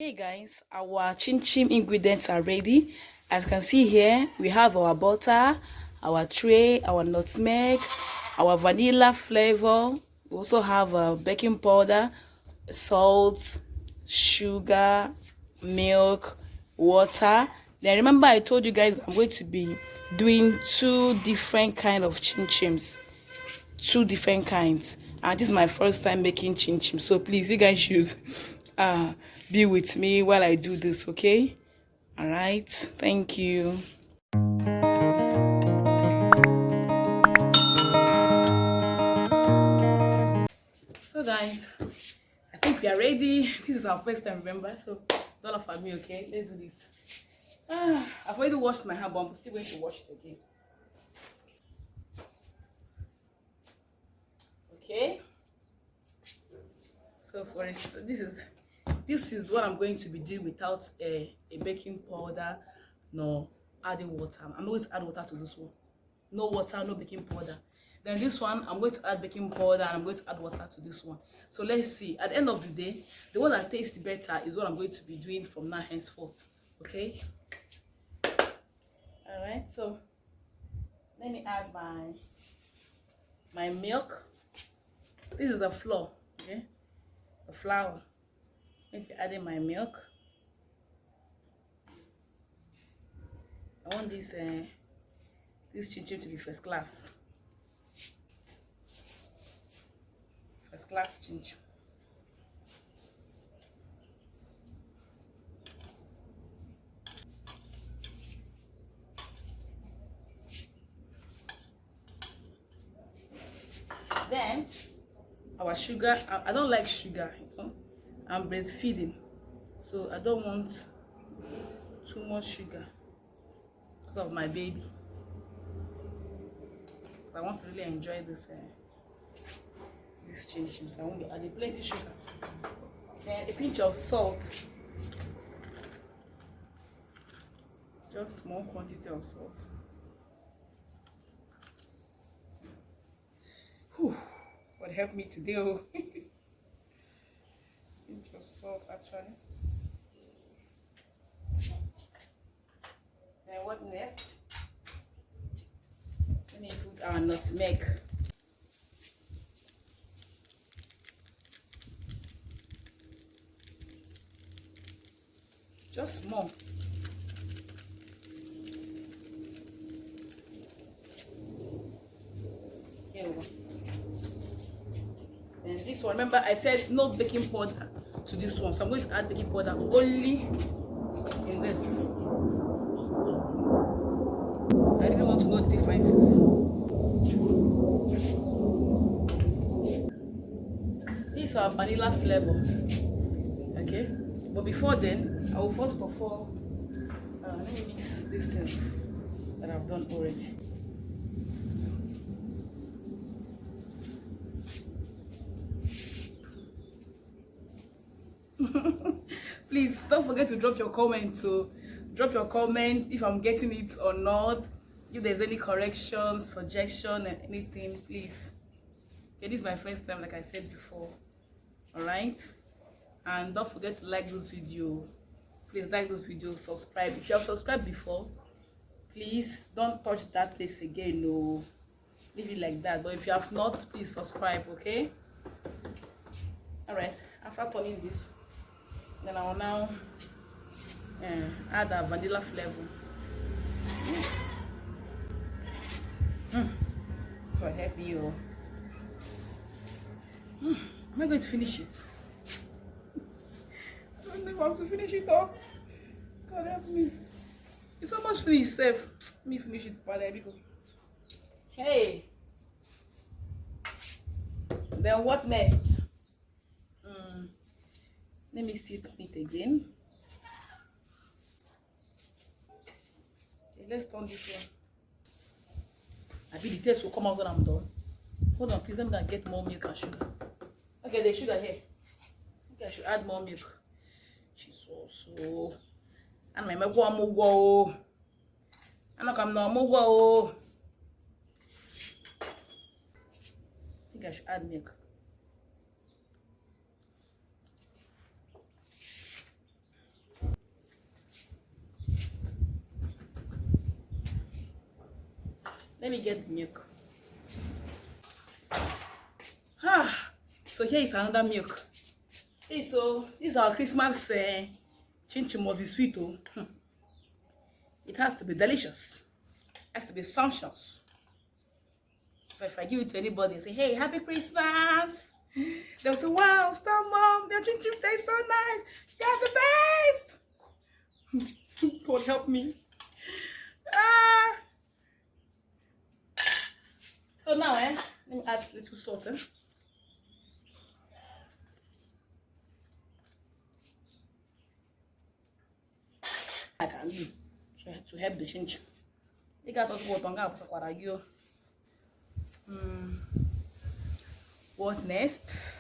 Hey guys, our Chinchin ingredients are ready. As you can see here, we have our butter, our tray, our nutmeg, our vanilla flavor. We also have baking powder, salt, sugar, milk, water. Then remember I told you guys I'm going to be doing two different kind of chinchims, two different kinds, and this is my first time making chinchin, so please you guys should uh be with me while I do this, okay? All right, thank you. So guys, I think we are ready. This is our first time, remember, so don't laugh at me, okay? Let's do this. I've already washed my hand, but I'm still going to wash it again. Okay, so for instance, this is what I'm going to be doing without a baking powder, no adding water. I'm not going to add water to this one. No water, no baking powder. Then this one, I'm going to add baking powder and I'm going to add water to this one. So let's see. At the end of the day, the one that tastes better is what I'm going to be doing from now henceforth. Okay? All right. So let me add my milk. This is a flour. Okay? A flour. I'm going to be adding my milk. I want this chinchin to be first class. First class chinchin. Then our sugar. I don't like sugar. You know? I'm breastfeeding, so I don't want too much sugar because of my baby. I want to really enjoy this change, so I won't be adding plenty sugar. Then a pinch of salt, just small quantity of salt. Whew, what helped me today? Oh. Pinch of salt, actually. Then what next? Let me put our nutmeg. Just small. Here we go. And this one, remember I said no baking powder to this one, so I'm going to add baking powder only in this. I really want to know the differences. This is our vanilla flavor. Okay, but before then, I will first of all let me mix these things that I've done already. Please don't forget to drop your comment. So drop your comment if I'm getting it or not, if there's any correction, suggestion, and anything, please. Okay, this is my first time, like I said before. All right, and don't forget to like this video. Please like this video, subscribe. If you have subscribed before, please don't touch that place again. No, leave it like that. But if you have not, please subscribe. Okay. All right, after turning this, then I will now add a vanilla flavor. God help you. Am I going to finish it? I don't know if I want to finish it all. God help me. It's almost finished, safe. Let me finish it, brother. Hey. Then what next? Let me still turn it again. Okay, let's turn this one. I think the taste will come out when I'm done. Hold on, please. I'm gonna get more milk and sugar. Okay, the sugar here. Okay, I should add more milk. She's also. And my milk will go. And I come now, go. I think I should add milk. Let me get the milk. Ah, so here is another milk. Hey, so this is our Christmas Chinchin. Must be sweet, oh. It has to be delicious. It has to be sumptuous. So if I give it to anybody and say, hey, happy Christmas, they'll say, wow, stop, mom, their Chinchin tastes so nice. You're the best. God help me. Ah. So now, let me add a little salt. I can do to help the Chinchin. You got us what on you. What next?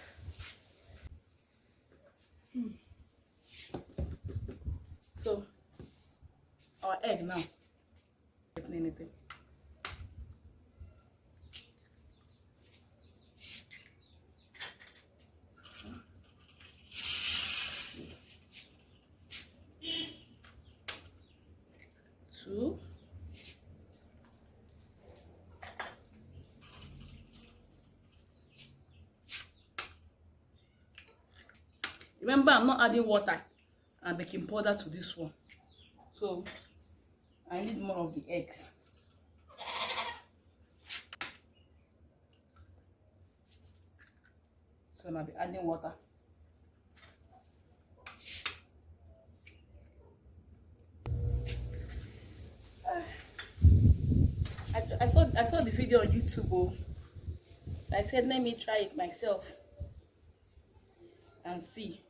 So our egg now. Anything. Two. Remember, I'm not adding water and baking powder to this one, so I need more of the eggs. So now I'll be adding water. I saw the video on YouTube. Oh. I said, let me try it myself and see.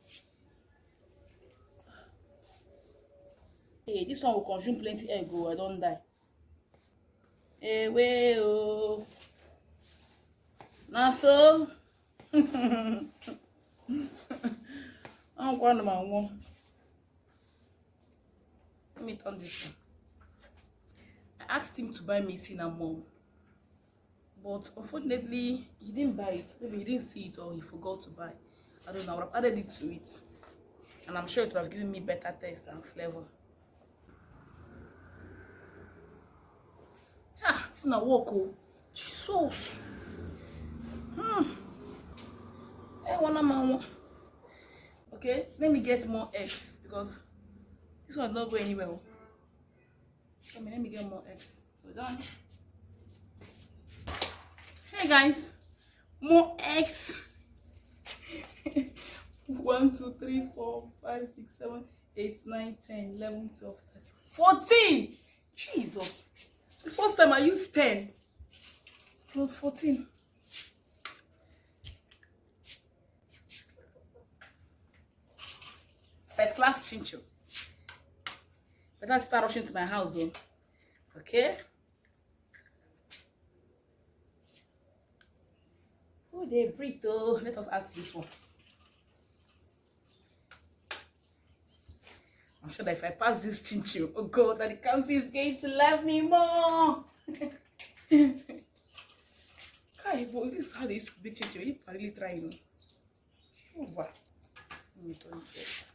Hey, this one will consume plenty egg. Oh, I don't die. Hey, way oh. Now so. I'm going to my one. Let me turn this one. I asked him to buy me cinnamon, but unfortunately he didn't buy it. Maybe he didn't see it or he forgot to buy. I don't know. I would have added it to it, and I'm sure it would have given me better taste and flavor. Ah, it's not work. Oh, Jesus. Okay, let me get more eggs because this one not going anywhere. Let me get more eggs. We're done. Hey guys, more eggs. 1, 2, 3, 4, 5, 6, 7, 8, 9, 10, 11, 12, 13, 14. Jesus. The first time I used 10. It was 14. First class Chinchin. Better start rushing to my house, though. Okay? Oh, they breathe, though. Let us add to this one. I'm sure that if I pass this Chinchin, oh God, that the council is going to love me more. Kai, but this is how they used to bake Chinchin. You can really try it. Over. Let me turn it.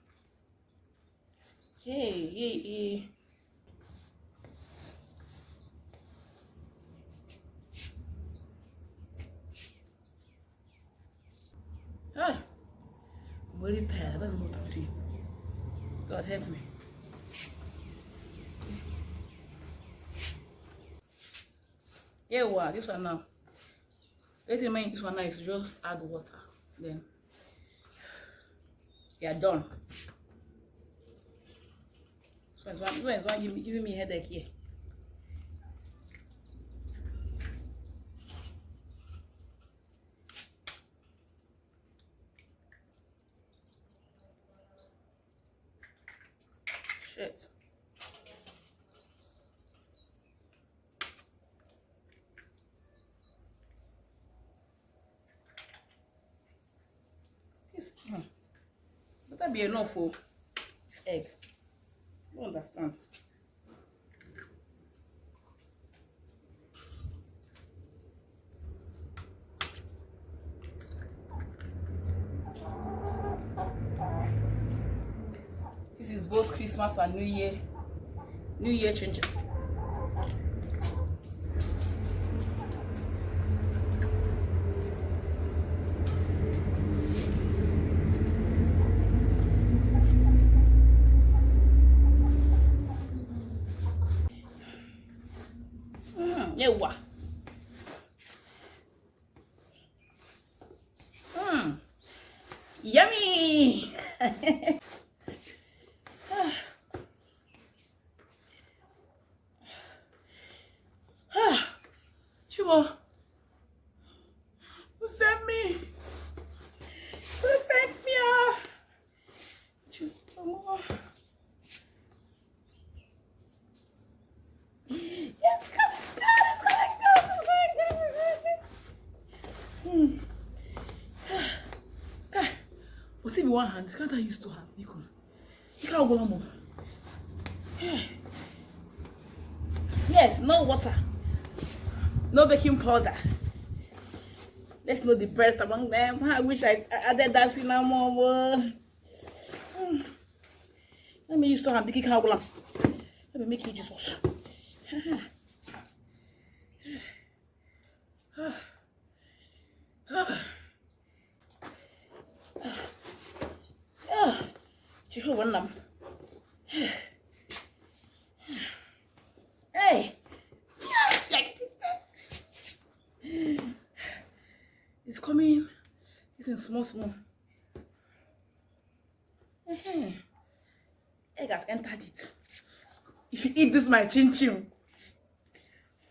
Hey. Ah, I'm really tired. I don't know what to do. God help me. Yeah, wow, this one now. Let's remind this one now is just add water. Then you are done. So it's one giving me a headache here. Shit. This better be enough for this egg. I don't understand. This is both Christmas and New Year Chinchin. Yewa. Yummy. Chibo, who sent me? Who sent me off? Chibo. Yes, come. Okay. Was it one hand? Can't I use two hands? You can't go more. Yes, no water. No baking powder. Let's know the best among them. I wish I added that cinnamon. Let me use two hands. Let me make you Jesus. Jehovah. Hey. It's coming. It's in small. Egg has entered it. If you eat this, my Chinchin.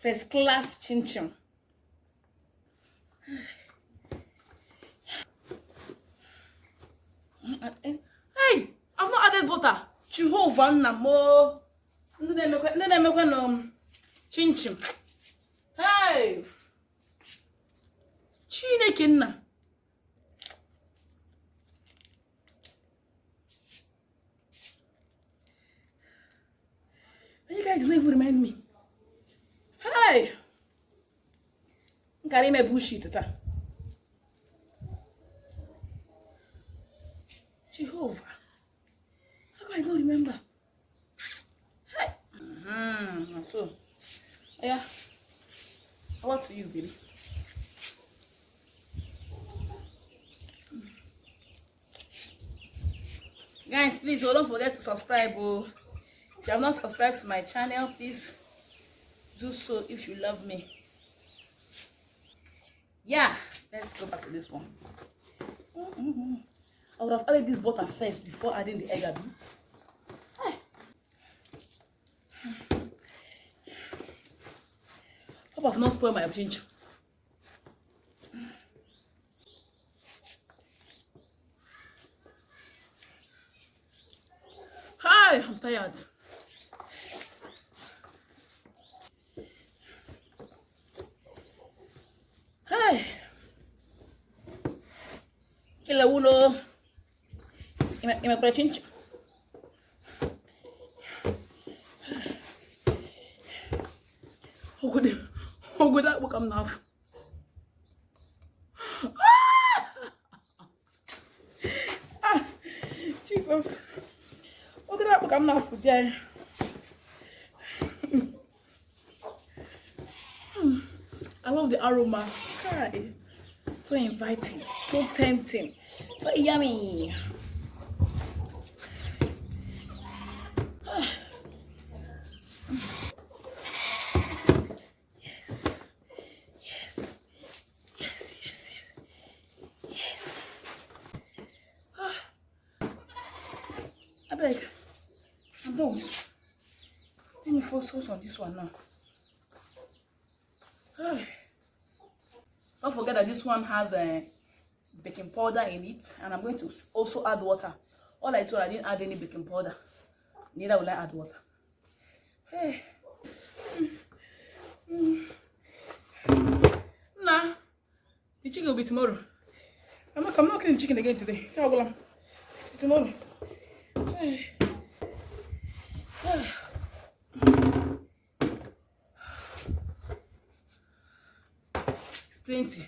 First class Chinchin. Hey, I've not added butter. Jehovah Namo. Chinchin. Hey. Chinekinna. You guys don't even remind me. Hey. Carry my bullshit. Jehovah. How can I not remember? Hey. So, yeah. What to you, baby? Guys, please don't forget to subscribe. If you have not subscribed to my channel, please do so if you love me. Yeah, let's go back to this one. I would have added this butter first before adding the egg. Hope I've not spoiled my ginger. Hi, I'm tired. Hi. Kila uno. Imepata chincha. How good that will come now. Jesus. How good that will come now for Jay. I love the aroma. Hi. So inviting, so tempting, so yummy. Yes. I beg. I'm done. Let me focus on this one now. Don't forget that this one has a baking powder in it, and I'm going to also add water. All I told, I didn't add any baking powder. Neither will I add water. Hey. Nah, the chicken will be tomorrow. I'm not cooking chicken again today. Tomorrow. Hey. It's plenty.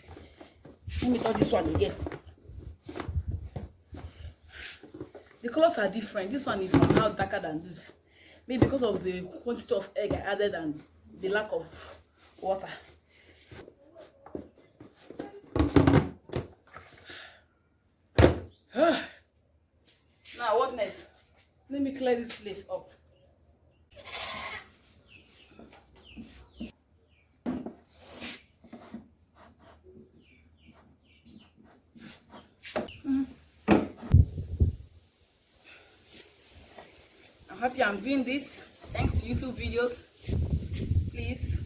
Let me touch this one again. The colors are different. This one is somehow darker than this. Maybe because of the quantity of egg I added and the lack of water. Now what next? Let me clear this place up. I'm happy I'm doing this thanks to YouTube videos. Please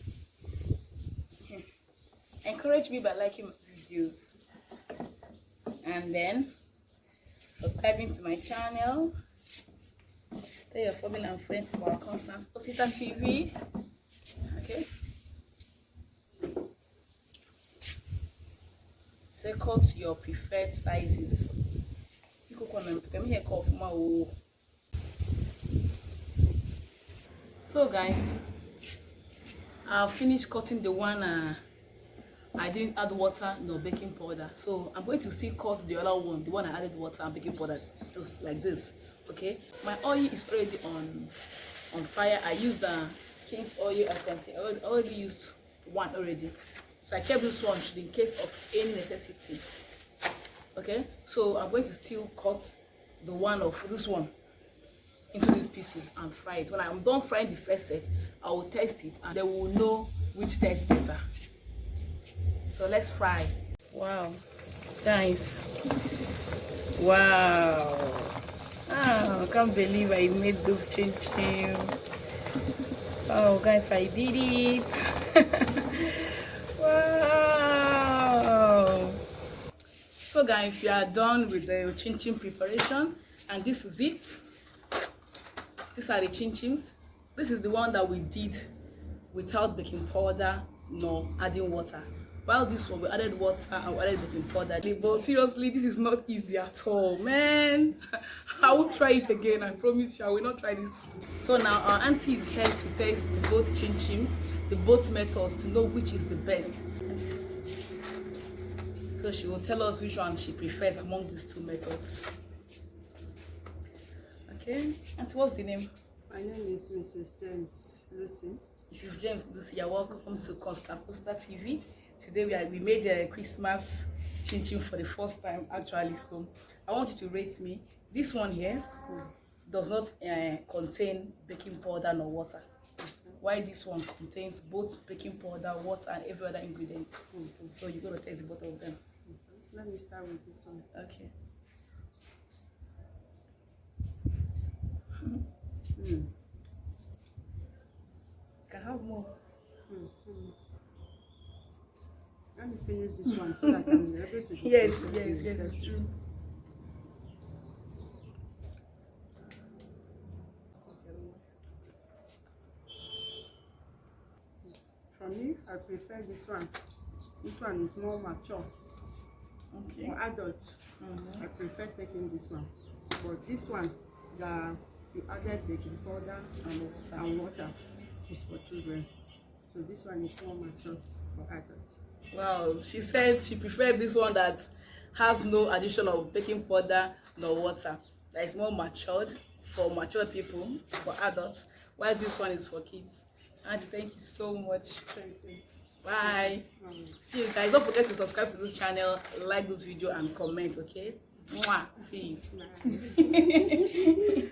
encourage me by liking my videos and then subscribing to my channel. Tell your family and friends about Constance Osita TV. Okay. Say cut your preferred sizes. So guys, I've finished cutting the one I didn't add water nor baking powder, so I'm going to still cut the other one, the one I added water and baking powder, just like this. Okay, my oil is already on fire. I used the King's oil, as you can see. I already used one already, so I kept this one in case of any necessity. Okay, so I'm going to still cut the one of this one into these pieces and fry it. When I'm done frying the first set, I will test it and then we will know which tastes better. So let's fry. Wow, guys, wow, I can't believe I made this chinchin. Oh guys, I did it. Wow. So guys, we are done with the chinchin preparation, and this is it. These are the chinchins. This is the one that we did without baking powder nor adding water. While this one we added water and we added baking powder. But seriously, this is not easy at all, man. I will try it again. I promise you, I will not try this. So now our auntie is here to test both chinchins, the both methods, to know which is the best. So she will tell us which one she prefers among these two methods. Okay, and what's the name? My name is Mrs. James Lucy. Mrs. James Lucy, you're welcome to Constance Osita TV. Today we made a Christmas chinchin for the first time actually. So I want you to rate me. This one here does not contain baking powder nor water. While this one contains both baking powder, water, and every other ingredient. So you're going to taste both of them. Let me start with this one. Okay. Can have more. Let me finish this one so that I'm able to. Yes, it's true. For me, I prefer this one. This one is more mature. Okay. For adults, I prefer taking this one. But this one, you added baking powder and water is for children. So this one is more mature for adults. Wow, she said she preferred this one that has no addition of baking powder nor water. That is more matured for mature people, for adults, while this one is for kids. Auntie, thank you so much. Thank you. Bye. See you guys. Don't forget to subscribe to this channel, like this video, and comment. Okay. Mwah. See you.